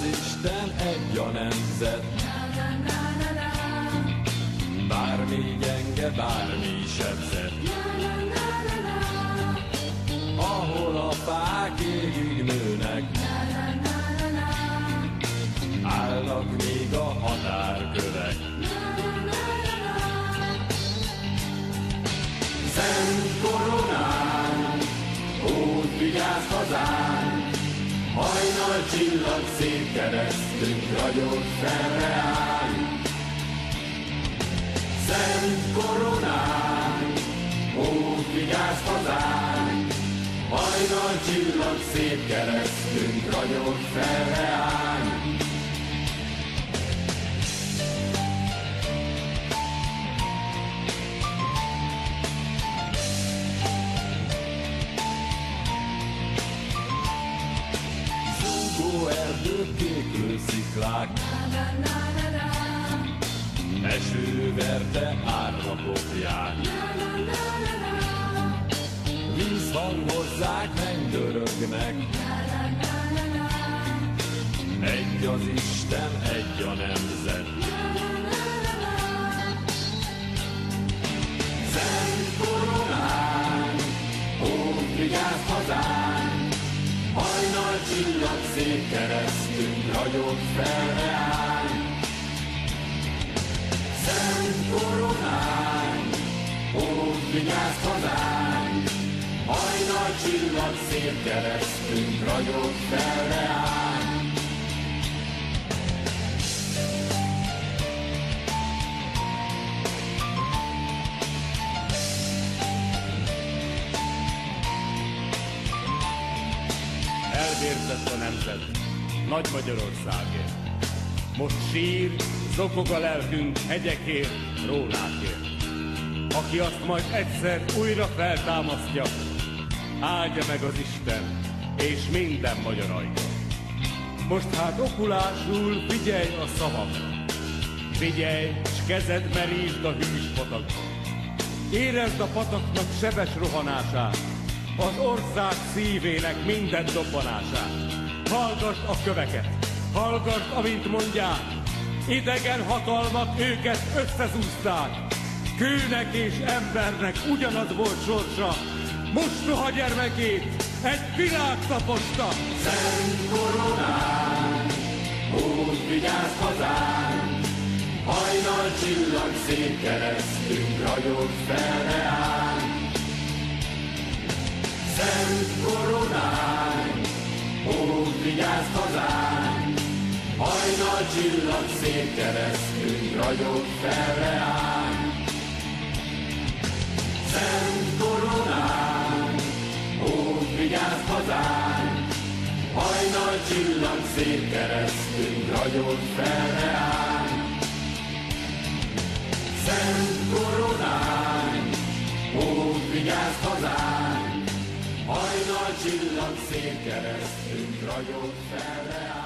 az Isten, egy a nemzet. Bármi gyenge, bármi sebzett, ahol a fák égig nőnek, állnak még a határkövek. Szent koronán, ó, vigyázz hazánk, hajnal csillag szép keresztünk, ragyog fel reánk. Szent koronán, ó, vigyázz hazánk, hajnal csillag szép keresztünk, ragyog fel reánk. Zúgó erdők, kéklő sziklák, eső verte árnapokját. Vízhang hozzák, mennydörögnek, egy az Isten, egy a nemzet. Szent koronán, ó, vigyázz hazánk, hajnal csillag szép keresztünk, ragyog fel reánk. Szent koronán, ó, vigyázz hazánk, hajnal csillag szép keresztünk, ragyog fel reánk. Elvérzett a nemzet Nagy Magyarországért. Most sír, zokog a lelkünk hegyekért, rólákért. Aki azt majd egyszer újra feltámasztja, áldja meg az Isten és minden magyar ajka. Most hát okulásul figyelj a szavamra, figyelj, s kezed merítsd a hűs patakba. Érezd a pataknak sebes rohanását, az ország szívének minden dobbanását. Hallgass a köveket, hallgass, amint mondják, idegen hatalmak őket összezúzták. Kőnek és embernek ugyanaz volt sorsa, mostoha gyermekét egy világ taposta. Szent koronán, ó, vigyázz hazánk, hajnal csillag szép keresztünk, ragyog fel reánk. Szent koronán, ó, vigyázz hazánk, hajnal csillag szép keresztünk, ragyog fel reánk. Szent koronán, ó, vigyázz hazánk, hajnal csillag szép keresztünk, ragyog fel reánk. Szent koronán, ó, vigyázz hazánk, hajnal csillag szép keresztünk, ragyog fel reánk.